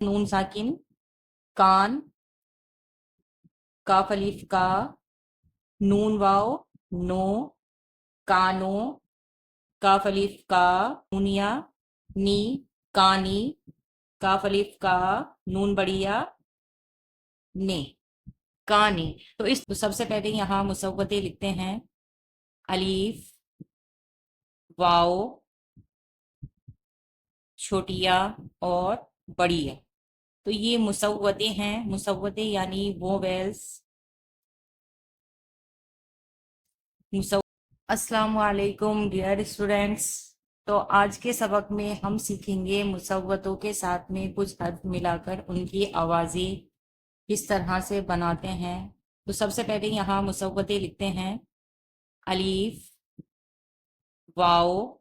नून साकिन, कान, काफ अलीफ का, नून वाव, नो, कानो, काफ अलीफ का, नूनिया, नी, कानी, काफ अलीफ का, नून बढ़िया, ने, काने। तो सबसे पहले यहाँ मुसव्वते लिखते हैं। अलीफ, वाओ, छोटिया और बड़िया। तो ये मुसव्वते हैं। मुसव्वते यानी वोवेल्स। मुसव अस्सलाम वालेकुम डियर स्टूडेंट्स। तो आज के सबक में हम सीखेंगे मुसव्वतों के साथ में कुछ हर्फ मिलाकर उनकी आवाज़ें किस तरह से बनाते हैं। तो सबसे पहले यहाँ मुसव्वते लिखते हैं। अलीफ, वाओ,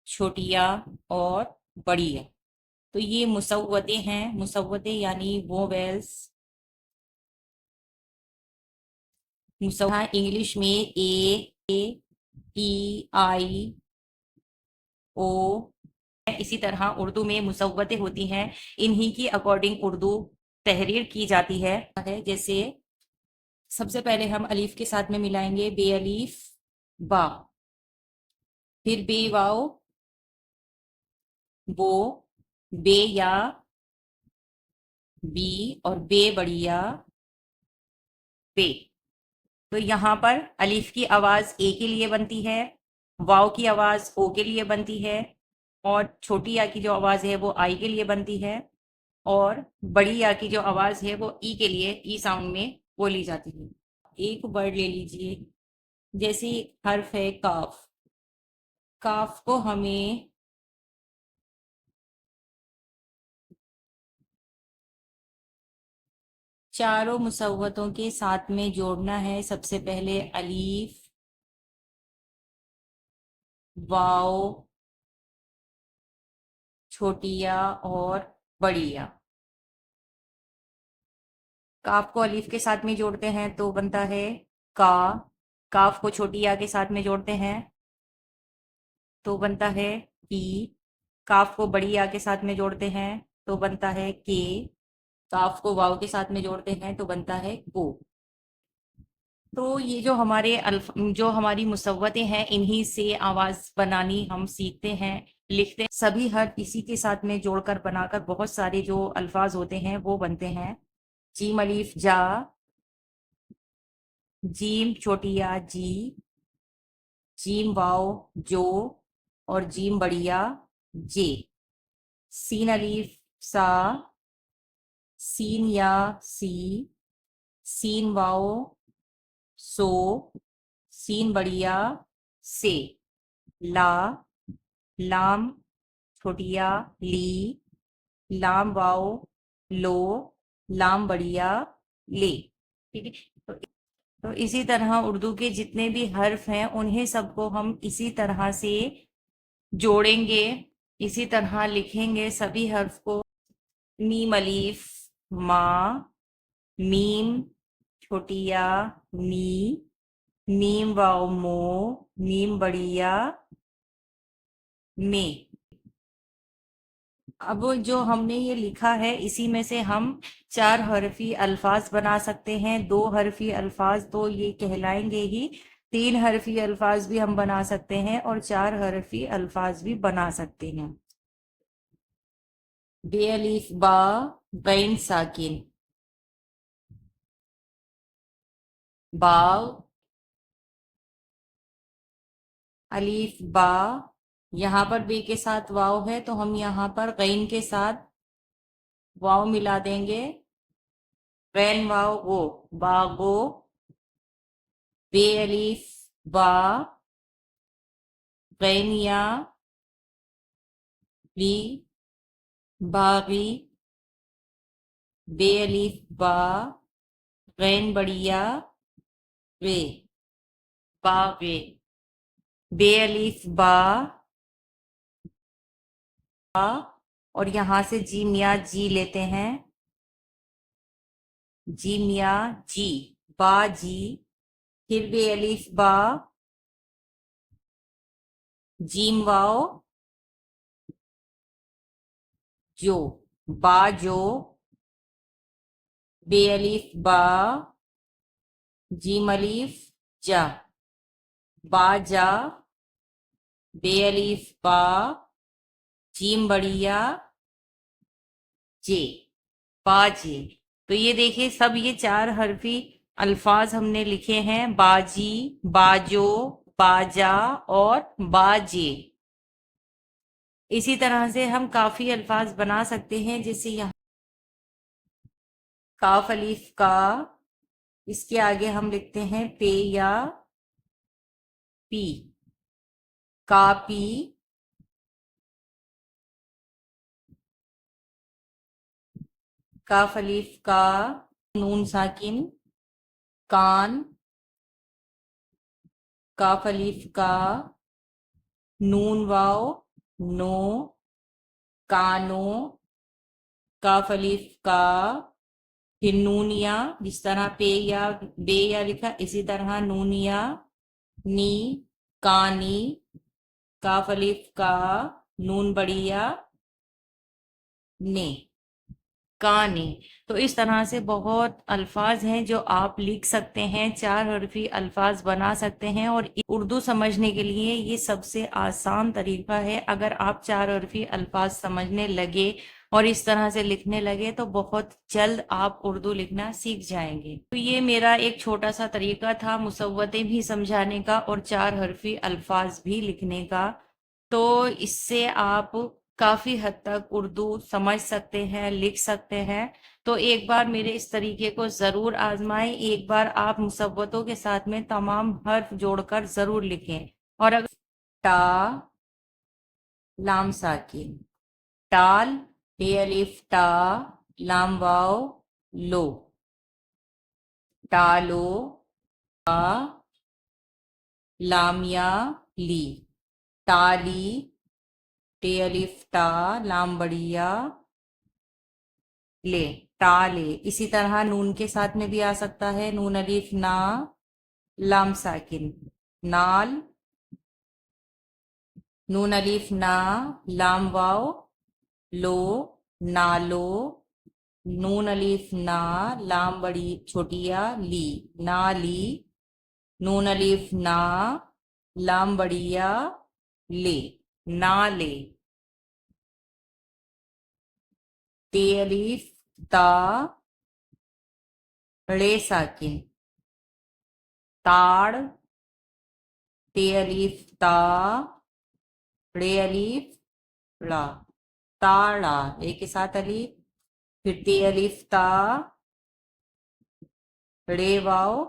छोटिया और बड़िया। तो ये मुसव्वते हैं। मुसव्वते यानी वोवेल्स। मुसव्वत इंग्लिश में ई, आई, ओ। इसी तरह उर्दू में मुसव्वतें होती हैं। इन्हीं की अकॉर्डिंग उर्दू तहरीर की जाती है। जैसे सबसे पहले हम अलीफ के साथ में मिलाएंगे बे अलीफ, बा, फिर बे वाओ, बो, बे या, बी, और बे बढ़िया, बे। तो यहाँ पर अलीफ की आवाज ए के लिए बनती है, वाव की आवाज ओ के लिए बनती है, और छोटी या की जो आवाज है वो आई के लिए बनती है, और बड़ी या की जो आवाज है वो ई के लिए, ई साउंड में बोली जाती है। एक वर्ड ले लीजिए, जैसे हर्फ है काफ। काफ को हमें चारों मुसव्वतों के साथ में जोड़ना है। सबसे पहले अलीफ, वाओ, छोटिया और बड़िया। काफ को अलीफ के साथ में जोड़ते हैं तो बनता है का। काफ को छोटी या के साथ में जोड़ते हैं तो बनता है की। काफ को बड़ी या के साथ में जोड़ते हैं तो बनता है के। काफ को वाव के साथ में जोड़ते हैं तो बनता है को। तो ये जो हमारी मुसव्वतें हैं, इन्हीं से आवाज बनानी हम सीखते हैं, लिखते हैं। सभी हर इसी के साथ में जोड़कर बनाकर बहुत सारे जो अल्फाज होते हैं वो बनते हैं। जीम अलीफ जा, जीम छोटी या जी, जीम वाओ जो, और जीम बढ़िया जे। सीन अलीफ सा, सीन या सी, सीन वाओ सो, सीन बढ़िया से। ला, लाम छोटिया ली, लाम वाओ लो, लाम बढ़िया ले। ठीक है। तो इसी तरह उर्दू के जितने भी हर्फ हैं उन्हें सबको हम इसी तरह से जोड़ेंगे, इसी तरह लिखेंगे सभी हर्फ को। मीम अलीफ मा, मीम छोटिया मी, मीम वाओ मो, मीम बढ़िया में। अब जो हमने ये लिखा है इसी में से हम चार हरफी अल्फाज बना सकते हैं। दो हरफी अल्फाज तो ये कहलाएंगे ही, तीन हरफी अल्फाज भी हम बना सकते हैं और चार हरफी अल्फाज भी बना सकते हैं। बे अलीफ बा, गैन साकिन, बाव, अलीफ बा। यहाँ पर बे के साथ वाव है तो हम यहाँ पर गैन के साथ वाव मिला देंगे। गैन वाव गो, बागो। बे अलीफ बा, गैन या बी, बागी। बे अलीफ बा, गैन बढ़िया वे, बागे। बे अलीफ बा, और यहाँ से जीम या जी लेते हैं। जीम या जी, बा जी। फिर बे अलीफ बा, जीम वाओ जो, बाजो, बेअलिफ बा, जीम अलिफ जा, बाजा, बेअलिफ बा, जीम बढ़िया जे, बाजे। तो ये देखिए सब ये 4 हरफी अल्फाज हमने लिखे हैं, बाजी, बाजो, बाजा और बाजे। इसी तरह से हम काफी अल्फाज बना सकते हैं, जैसे यहाँ काफ अलीफ का, इसके आगे हम लिखते हैं पे या पी, कापी, काफ अलीफ का, नून साकिन, कान, काफ अलीफ का, नून वाव, नो, कानो, काफ अलीफ का, फिर नूनिया, जिस तरह पे या बे या लिखा इसी तरह नूनिया, नी, कानी, काफ अलीफ का, नून बढ़िया, ने, काने। तो इस तरह से बहुत अल्फाज हैं जो आप लिख सकते हैं, 4 हरफी अल्फाज बना सकते हैं। और उर्दू समझने के लिए ये सबसे आसान तरीका है। अगर आप 4 हरफी अल्फाज समझने लगे और इस तरह से लिखने लगे तो बहुत जल्द आप उर्दू लिखना सीख जाएंगे। तो ये मेरा एक छोटा सा तरीका था मुसव्वतें भी समझाने का और 4 हरफी अल्फाज भी लिखने का। तो इससे आप काफी हद तक उर्दू समझ सकते हैं, लिख सकते हैं। तो एक बार मेरे इस तरीके को जरूर आजमाएं। एक बार आप मुसव्वतों के साथ में तमाम हर्फ जोड़कर जरूर लिखें। और अगर टा, लाम साकिन, टाल, बे अलिफ टा, लाम वाव, लो, टालो, टा, लामिया, ली, टाली, टे अलिफ टा, लाम बढ़िया, ले, टाले। इसी तरह नून के साथ में भी आ सकता है, नून अलिफ ना, लाम साकिन, नाल, नून अलिफ ना, लाम वाव, लो, नालो, नून अलिफ ना, लाम बड़ी छोटिया ली, नाली, नून अलिफ ना, लाम बढ़िया ले, नाले, ते अलिफ ता, रे साकिन, ताड़, ते अलिफ ता, रे अलिफ ला, ताड़ा, एक के साथ अलिफ, फिर ते अलिफ ता, रे वाव,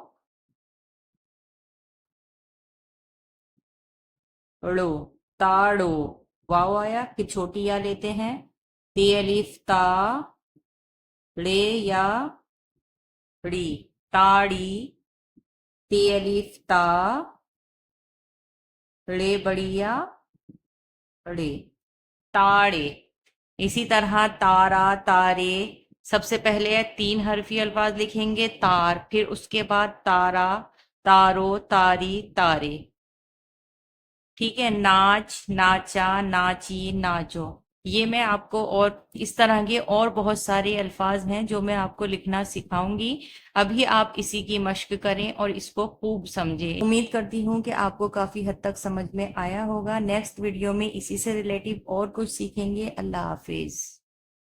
ड़ो, ताड़ो, वाव आया, फिर छोटी या लेते हैं, ते अलिफ ता, रे या ड़ी, ताड़ी, ते अलिफ ता, रे बढ़िया रे, ताड़े। इसी तरह तारा, तारे। सबसे पहले 3 हरफी अल्फाज लिखेंगे, तार, फिर उसके बाद तारा, तारो, तारी, तारे। ठीक है, नाच, नाचा, नाची, नाचो। ये मैं आपको और इस तरह के और बहुत सारे अल्फाज हैं जो मैं आपको लिखना सिखाऊंगी। अभी आप इसी की मश्क करें और इसको खूब समझें। उम्मीद करती हूँ कि आपको काफी हद तक समझ में आया होगा। नेक्स्ट वीडियो में इसी से रिलेटिव और कुछ सीखेंगे। अल्लाह हाफिज।